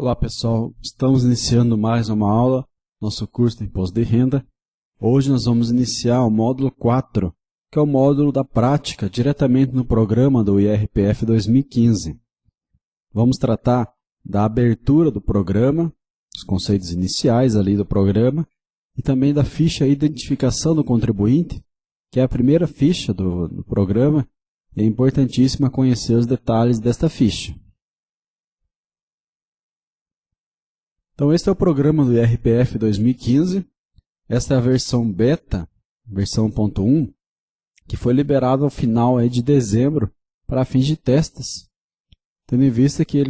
Olá pessoal, estamos iniciando mais uma aula, nosso curso de Imposto de Renda. Hoje nós vamos iniciar o módulo 4, que é o módulo da prática, diretamente no programa do IRPF 2015. Vamos tratar da abertura do programa, os conceitos iniciais ali do programa, e também da ficha Identificação do Contribuinte, que é a primeira ficha do programa, e é importantíssimo conhecer os detalhes desta ficha. Então, este é o programa do IRPF 2015. Esta é a versão beta, versão 1.1, que foi liberada ao final de dezembro para fins de testes, tendo em vista que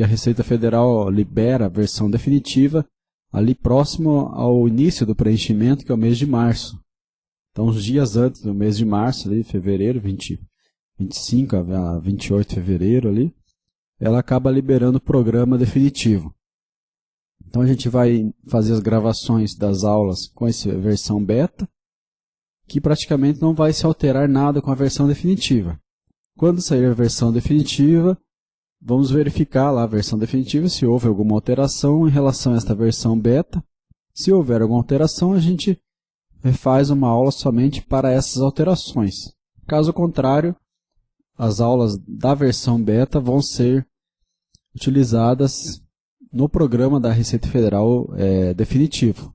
a Receita Federal libera a versão definitiva ali próximo ao início do preenchimento, que é o mês de março. Então, uns dias antes do mês de março, ali, fevereiro, 25 a 28 de fevereiro, ali, ela acaba liberando o programa definitivo. Então, a gente vai fazer as gravações das aulas com essa versão beta, que praticamente não vai se alterar nada com a versão definitiva. Quando sair a versão definitiva, vamos verificar lá a versão definitiva se houve alguma alteração em relação a esta versão beta. Se houver alguma alteração, a gente refaz uma aula somente para essas alterações. Caso contrário, as aulas da versão beta vão ser utilizadas no programa da Receita Federal definitivo.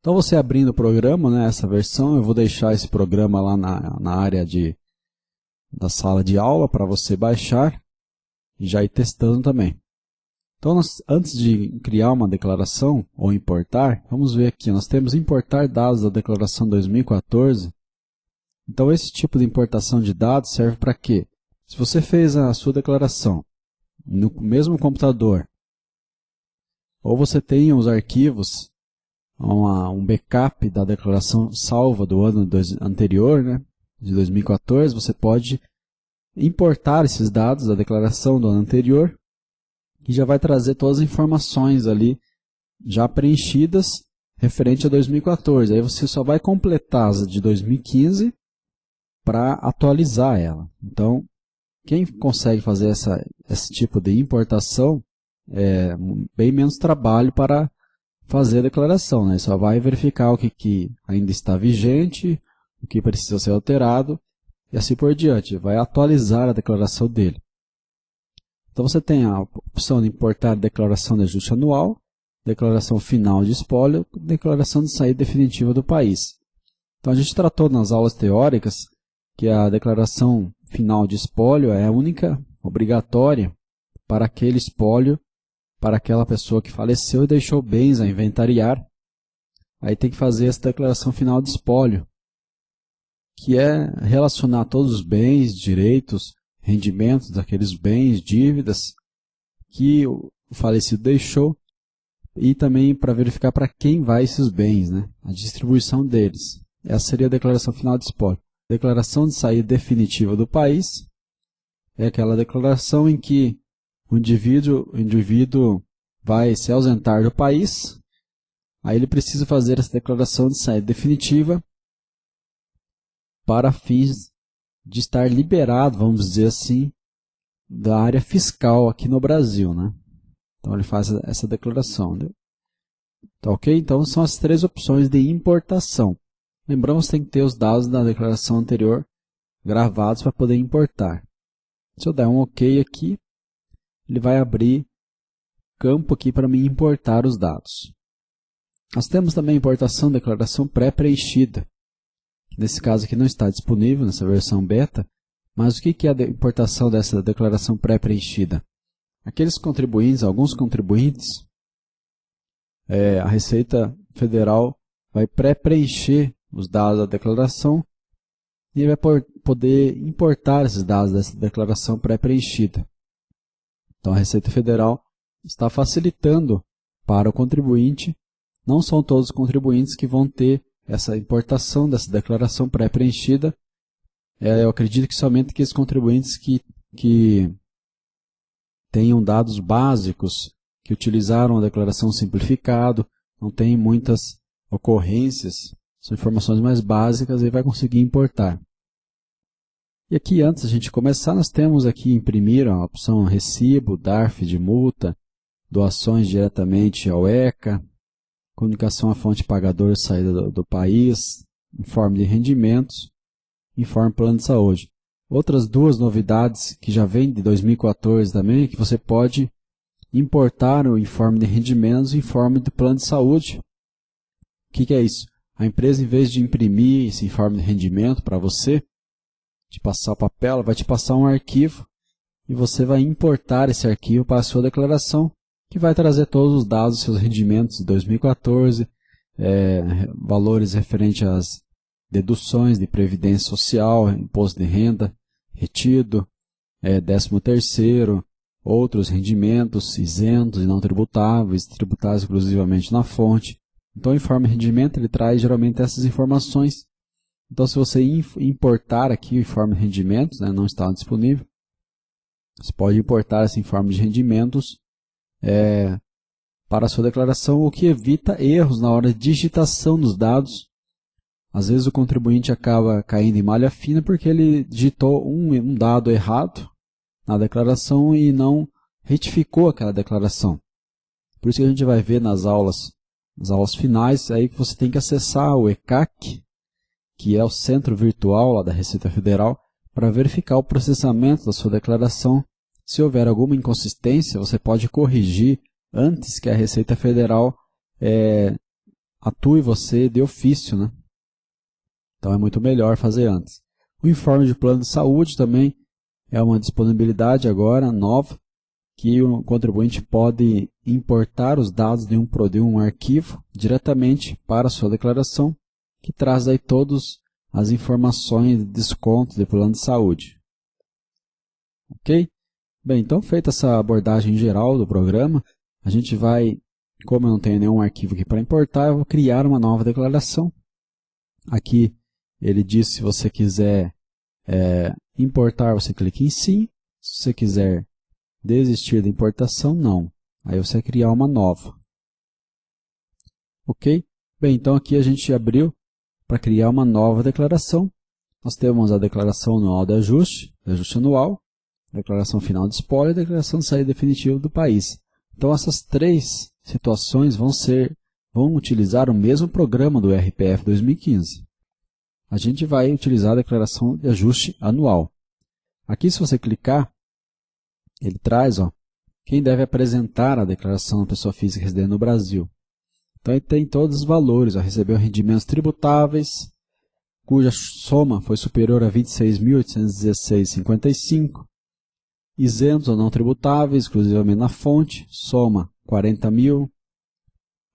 Então, você abrindo o programa, essa versão, eu vou deixar esse programa lá na área da sala de aula para você baixar e já ir testando também. Então, antes de criar uma declaração ou importar, vamos ver aqui, nós temos importar dados da declaração 2014. Então, esse tipo de importação de dados serve para quê? Se você fez a sua declaração no mesmo computador, ou você tem os arquivos, um backup da declaração salva do ano anterior, de 2014, você pode importar esses dados da declaração do ano anterior, que já vai trazer todas as informações ali já preenchidas referente a 2014. Aí você só vai completar as de 2015 para atualizar ela. Então, quem consegue fazer esse tipo de importação é bem menos trabalho para fazer a declaração, Só vai verificar o que ainda está vigente, o que precisa ser alterado e assim por diante. Vai atualizar a declaração dele. Então você tem a opção de importar a declaração de ajuste anual, declaração final de espólio, declaração de saída definitiva do país. Então a gente tratou nas aulas teóricas que a declaração final de espólio é a única obrigatória para aquele espólio, para aquela pessoa que faleceu e deixou bens a inventariar. Aí tem que fazer essa declaração final de espólio, que é relacionar todos os bens, direitos, rendimentos daqueles bens, dívidas que o falecido deixou, e também para verificar para quem vai esses bens, a distribuição deles. Essa seria a declaração final de espólio. Declaração de saída definitiva do país é aquela declaração em que o indivíduo vai se ausentar do país, aí ele precisa fazer essa declaração de saída definitiva para fins de estar liberado, vamos dizer assim, da área fiscal aqui no Brasil, Então ele faz essa declaração. Tá ok? Então são as três opções de importação. Lembramos que tem que ter os dados da declaração anterior gravados para poder importar. Se eu der um OK aqui, ele vai abrir campo aqui para mim importar os dados. Nós temos também a importação de declaração pré-preenchida. Nesse caso aqui não está disponível nessa versão beta, mas o que é a importação dessa declaração pré-preenchida? Aqueles contribuintes, alguns contribuintes, a Receita Federal vai pré-preencher os dados da declaração e vai poder importar esses dados dessa declaração pré-preenchida. Então, a Receita Federal está facilitando para o contribuinte. Não são todos os contribuintes que vão ter essa importação dessa declaração pré-preenchida. Eu acredito que somente aqueles contribuintes que tenham dados básicos, que utilizaram a declaração simplificado, não tem muitas ocorrências, são informações mais básicas e vai conseguir importar. E aqui, antes da gente começar, nós temos aqui imprimir a opção recibo, DARF de multa, doações diretamente ao ECA, comunicação à fonte pagadora e saída do país, informe de rendimentos, informe plano de saúde. Outras duas novidades que já vem de 2014 também, é que você pode importar o informe de rendimentos e o informe do plano de saúde. O que é isso? A empresa, em vez de imprimir esse informe de rendimento para você, te passar o papel, ela vai te passar um arquivo e você vai importar esse arquivo para a sua declaração, que vai trazer todos os dados dos seus rendimentos de 2014, valores referentes às deduções de previdência social, imposto de renda retido, 13º, outros rendimentos isentos e não tributáveis, tributados exclusivamente na fonte. Então o informe de rendimento ele traz geralmente essas informações. Então se você importar aqui o informe de rendimentos, não está disponível, você pode importar esse informe de rendimentos para a sua declaração, o que evita erros na hora de digitação dos dados. Às vezes o contribuinte acaba caindo em malha fina porque ele digitou um dado errado na declaração e não retificou aquela declaração. Por isso que a gente vai ver nas aulas finais, aí que você tem que acessar o ECAC, que é o centro virtual lá da Receita Federal, para verificar o processamento da sua declaração. Se houver alguma inconsistência, você pode corrigir antes que a Receita Federal atue você de ofício, né? Então é muito melhor fazer antes. O informe de plano de saúde também é uma disponibilidade agora nova, que o contribuinte pode importar os dados de um arquivo diretamente para a sua declaração, que traz aí todas as informações de desconto de plano de saúde. Ok? Bem, então feita essa abordagem geral do programa, a gente vai, como eu não tenho nenhum arquivo aqui para importar, eu vou criar uma nova declaração. Aqui ele diz se você quiser importar, você clica em sim. Se você quiser desistir da importação, não. Aí você vai criar uma nova. Ok? Bem, então aqui a gente abriu para criar uma nova declaração. Nós temos a declaração anual de ajuste anual, declaração final de espólio e declaração de saída definitiva do país. Então essas três situações vão utilizar o mesmo programa do RPF 2015. A gente vai utilizar a declaração de ajuste anual. Aqui, se você clicar, ele traz quem deve apresentar a declaração da pessoa física residente no Brasil. Então, ele tem todos os valores. Recebeu rendimentos tributáveis, cuja soma foi superior a R$ 26.816,55. Isentos ou não tributáveis, exclusivamente na fonte, soma R$ 40.000.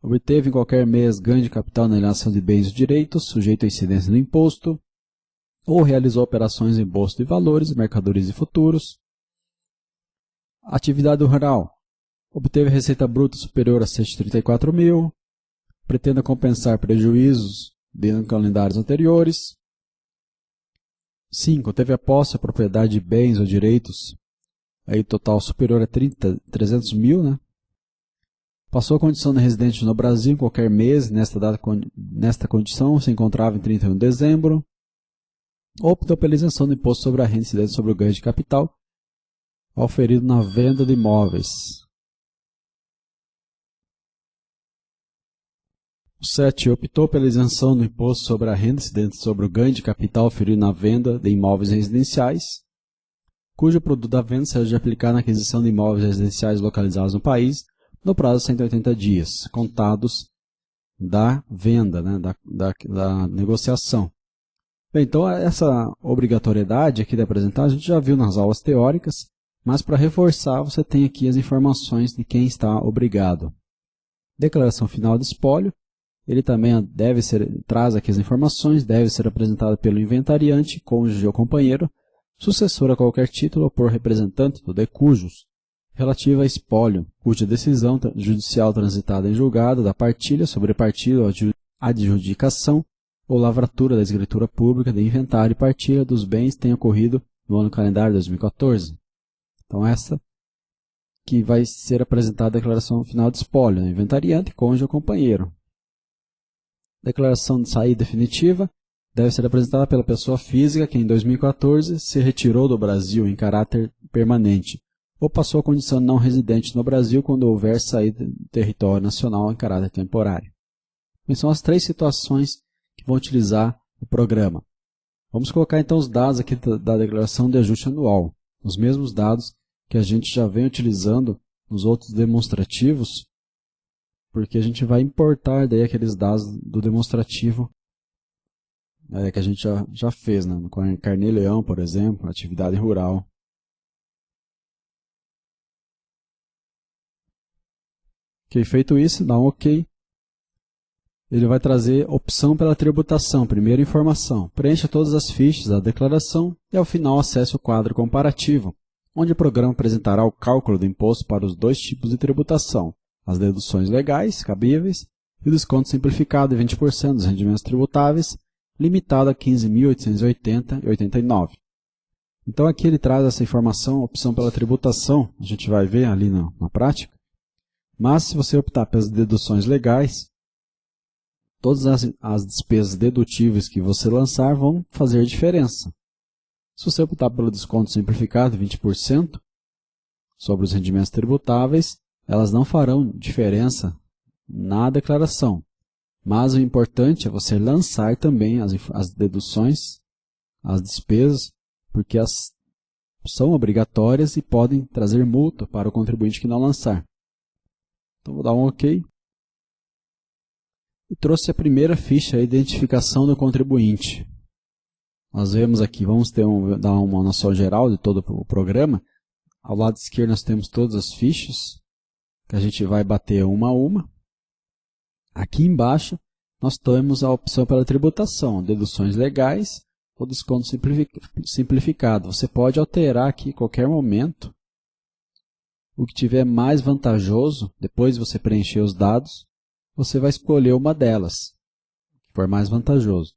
Obteve em qualquer mês ganho de capital na alienação de bens e direitos, sujeito à incidência do imposto, ou realizou operações em bolsa de valores, mercadorias e futuros. Atividade rural. Obteve receita bruta superior a R$ 134.000. Pretenda compensar prejuízos de calendários anteriores. 5. Teve a posse, a propriedade de bens ou direitos, aí total superior a 300.000, né? Passou a condição de residente no Brasil em qualquer mês, nesta condição se encontrava em 31 de dezembro. Optou pela isenção do imposto sobre a renda incidente sobre o ganho de capital, auferido na venda de imóveis. 7. Optou pela isenção do imposto sobre a renda incidente sobre o ganho de capital auferido na venda de imóveis residenciais, cujo produto da venda seja de aplicar na aquisição de imóveis residenciais localizados no país, no prazo de 180 dias, contados da venda, né, da negociação. Bem, então, essa obrigatoriedade aqui de apresentar, a gente já viu nas aulas teóricas, mas para reforçar, você tem aqui as informações de quem está obrigado. Declaração final de espólio, ele também traz aqui as informações, deve ser apresentada pelo inventariante, cônjuge ou companheiro, sucessor a qualquer título ou por representante do decujus, relativa a espólio, cuja decisão judicial transitada em julgado da partilha, sobrepartilha ou adjudicação ou lavratura da escritura pública de inventário e partilha dos bens tenha ocorrido no ano calendário 2014. Então, essa que vai ser apresentada a declaração final de espólio, né? Inventariante, cônjuge ou companheiro. Declaração de saída definitiva deve ser apresentada pela pessoa física que em 2014 se retirou do Brasil em caráter permanente, ou passou a condição de não residente no Brasil quando houver saída do território nacional em caráter temporário. Então, são as 3 situações que vão utilizar o programa. Vamos colocar então os dados aqui da declaração de ajuste anual, os mesmos dados que a gente já vem utilizando nos outros demonstrativos, porque a gente vai importar daí aqueles dados do demonstrativo que a gente já fez, né? Com a Carnê-Leão, por exemplo, atividade rural. Ok, feito isso, dá um OK. Ele vai trazer opção pela tributação, primeira informação. Preencha todas as fichas da declaração e ao final acesse o quadro comparativo, onde o programa apresentará o cálculo do imposto para os 2 tipos de tributação, as deduções legais, cabíveis, e o desconto simplificado de 20% dos rendimentos tributáveis, limitado a R$ 15.880,89. Então aqui ele traz essa informação, opção pela tributação, a gente vai ver ali na prática. Mas se você optar pelas deduções legais, todas as despesas dedutíveis que você lançar vão fazer diferença. Se você optar pelo desconto simplificado de 20% sobre os rendimentos tributáveis, elas não farão diferença na declaração. Mas o importante é você lançar também as deduções, as despesas, porque elas são obrigatórias e podem trazer multa para o contribuinte que não lançar. Então vou dar um OK. E trouxe a primeira ficha, a identificação do contribuinte. Nós vemos aqui, vamos dar uma noção geral de todo o programa. Ao lado esquerdo nós temos todas as fichas, que a gente vai bater uma a uma. Aqui embaixo nós temos a opção pela tributação, deduções legais ou desconto simplificado. Você pode alterar aqui em qualquer momento o que tiver mais vantajoso, depois de você preencher os dados, você vai escolher uma delas, que for mais vantajoso.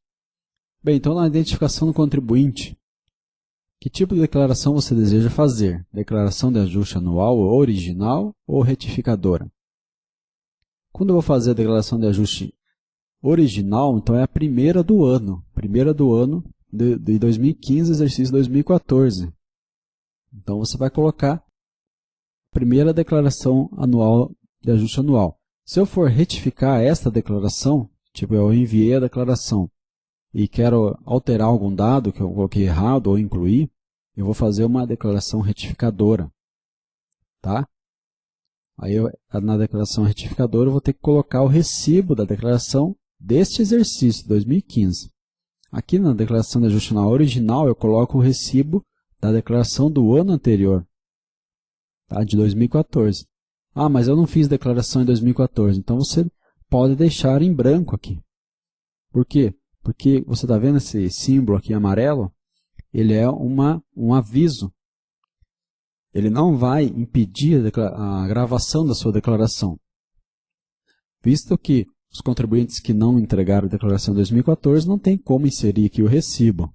Bem, então na identificação do contribuinte, que tipo de declaração você deseja fazer? Declaração de ajuste anual original ou retificadora? Quando eu vou fazer a declaração de ajuste original, então é a primeira do ano de 2015, exercício 2014. Então você vai colocar a primeira declaração anual de ajuste anual. Se eu for retificar esta declaração, tipo eu enviei a declaração e quero alterar algum dado que eu coloquei errado ou incluir, eu vou fazer uma declaração retificadora. Tá? Aí na declaração retificadora eu vou ter que colocar o recibo da declaração deste exercício, 2015. Aqui na declaração de ajuste anual original eu coloco o recibo da declaração do ano anterior, tá? De 2014. Ah, mas eu não fiz declaração em 2014, então você pode deixar em branco aqui. Por quê? Porque você está vendo esse símbolo aqui amarelo? Ele é um aviso. Ele não vai impedir a gravação da sua declaração. Visto que os contribuintes que não entregaram a declaração de 2014 não tem como inserir aqui o recibo.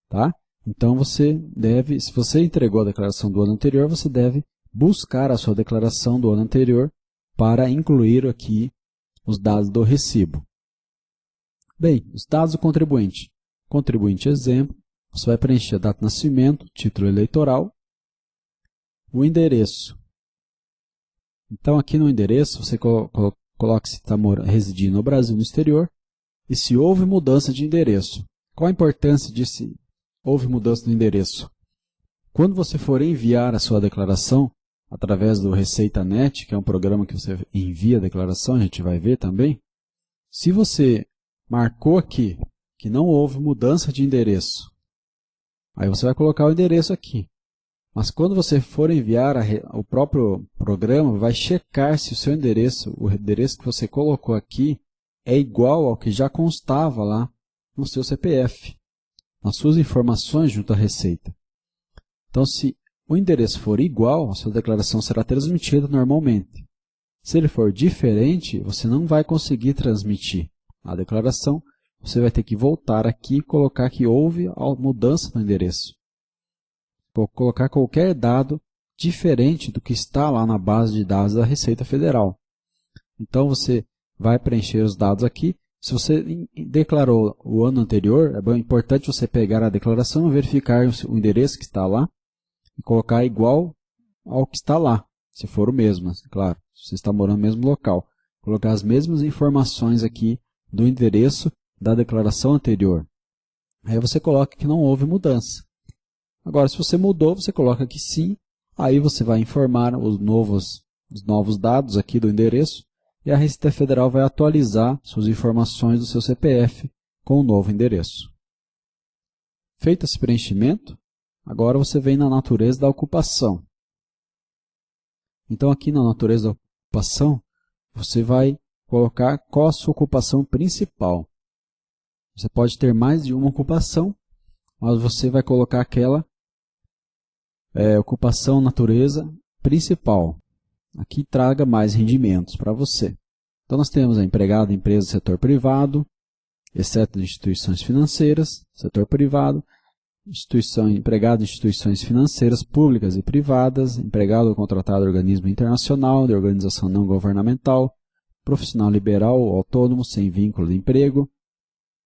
Tá? Então você deve, se você entregou a declaração do ano anterior, você deve buscar a sua declaração do ano anterior para incluir aqui os dados do recibo. Bem, os dados do contribuinte. Contribuinte exemplo, você vai preencher a data de nascimento, título eleitoral, o endereço. Então aqui no endereço você coloca se está residindo no Brasil ou no exterior e se houve mudança de endereço. Qual a importância de se houve mudança de endereço? Quando você for enviar a sua declaração, através do ReceitaNet, que é um programa que você envia a declaração, a gente vai ver também. Se você marcou aqui que não houve mudança de endereço, aí você vai colocar o endereço aqui. Mas quando você for enviar, o próprio programa vai checar se o seu endereço, o endereço que você colocou aqui, é igual ao que já constava lá no seu CPF, nas suas informações junto à Receita. Então, se o endereço for igual, a sua declaração será transmitida normalmente. Se ele for diferente, você não vai conseguir transmitir a declaração. Você vai ter que voltar aqui e colocar que houve a mudança no endereço. Vou colocar qualquer dado diferente do que está lá na base de dados da Receita Federal. Então, você vai preencher os dados aqui. Se você declarou o ano anterior, é importante você pegar a declaração e verificar o endereço que está lá e colocar igual ao que está lá, se for o mesmo, claro, se você está morando no mesmo local. Colocar as mesmas informações aqui do endereço da declaração anterior. Aí você coloca que não houve mudança. Agora, se você mudou, você coloca que sim, aí você vai informar os novos dados aqui do endereço e a Receita Federal vai atualizar suas informações do seu CPF com o novo endereço. Feito esse preenchimento, agora você vem na natureza da ocupação. Então, aqui na natureza da ocupação, você vai colocar qual a sua ocupação principal. Você pode ter mais de uma ocupação, mas você vai colocar aquela ocupação natureza principal. Aqui traga mais rendimentos para você. Então, nós temos a empregado em empresa do setor privado, exceto de instituições financeiras, setor privado, empregado em instituições financeiras públicas e privadas, empregado ou contratado em organismo internacional, de organização não governamental, profissional liberal ou autônomo sem vínculo de emprego.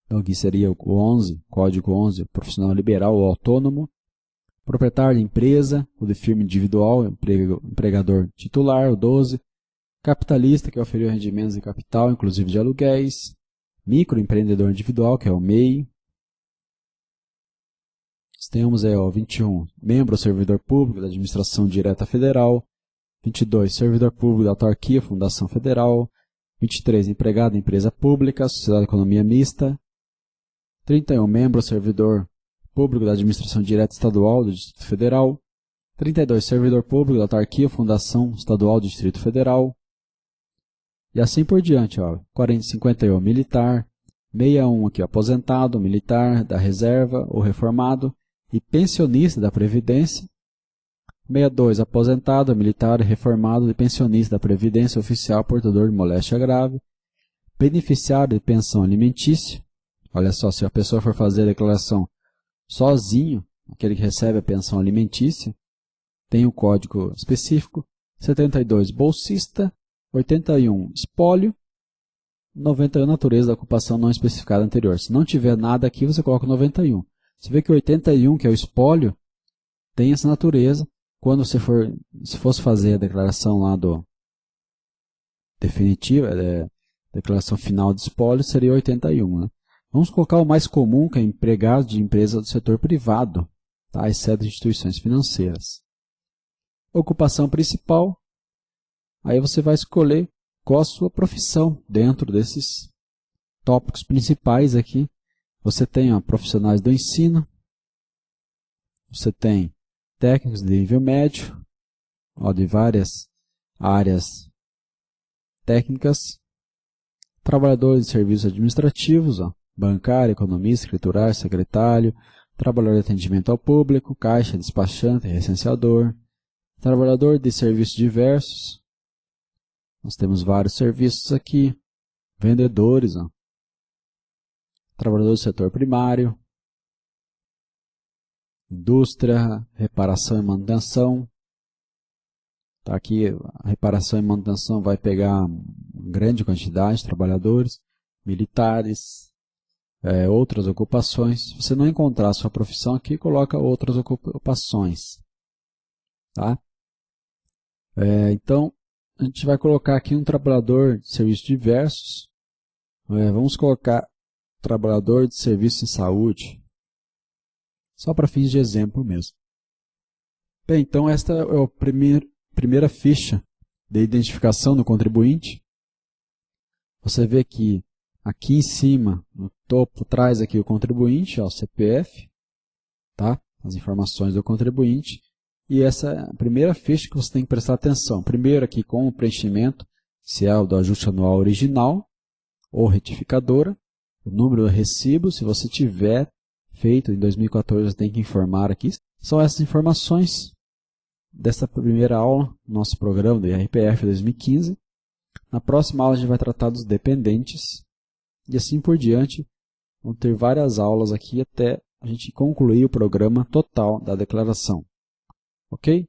Então, aqui seria o 11, código 11, profissional liberal ou autônomo, proprietário de empresa ou de firma individual, empregador titular, o 12, capitalista, que oferiu rendimentos de capital, inclusive de aluguéis, microempreendedor individual, que é o MEI. Nós temos o 21, membro ou servidor público da administração direta federal, 22, servidor público da autarquia, fundação federal, 23, empregado em empresa pública, sociedade de economia mista, 31, membro ou servidor público da administração direta estadual do Distrito Federal, 32, servidor público da autarquia, fundação estadual do Distrito Federal, e assim por diante, ó, 51, militar, 61 aqui, aposentado, militar, da reserva ou reformado, e pensionista da Previdência, 62, aposentado, militar, reformado e pensionista da Previdência Oficial, portador de moléstia grave, beneficiário de pensão alimentícia. Olha só, se a pessoa for fazer a declaração sozinho, aquele que recebe a pensão alimentícia, tem um código específico, 72, bolsista, 81, espólio, 91, natureza da ocupação não especificada anterior. Se não tiver nada aqui, você coloca 91. Você vê que o 81, que é o espólio, tem essa natureza. Quando você se fosse fazer a declaração lá do definitiva, declaração final de espólio, seria 81. Né? Vamos colocar o mais comum, que é empregado de empresa do setor privado, tá? Exceto instituições financeiras. Ocupação principal, aí você vai escolher qual a sua profissão dentro desses tópicos principais aqui. Você tem profissionais do ensino, você tem técnicos de nível médio, de várias áreas técnicas, trabalhadores de serviços administrativos, bancário, economista, escriturário, secretário, trabalhador de atendimento ao público, caixa, despachante, recenseador, trabalhador de serviços diversos. Nós temos vários serviços aqui, vendedores, trabalhador do setor primário, indústria, reparação e manutenção. Tá aqui, a reparação e manutenção vai pegar grande quantidade de trabalhadores, militares, outras ocupações. Se você não encontrar a sua profissão aqui, coloca outras ocupações. Tá? Então, a gente vai colocar aqui um trabalhador de serviços diversos. Vamos colocar trabalhador de serviço em saúde. Só para fins de exemplo mesmo. Bem, então esta é a primeira ficha de identificação do contribuinte. Você vê que aqui em cima, no topo, traz aqui o contribuinte, o CPF, tá? As informações do contribuinte. E essa é a primeira ficha que você tem que prestar atenção. Primeiro aqui com o preenchimento, se é o do ajuste anual original ou retificadora, o número do recibo, se você tiver feito em 2014, você tem que informar aqui. São essas informações dessa primeira aula, nosso programa do IRPF 2015. Na próxima aula a gente vai tratar dos dependentes e assim por diante. Vão ter várias aulas aqui até a gente concluir o programa total da declaração. Ok?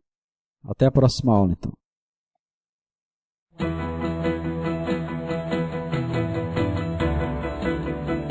Até a próxima aula, então.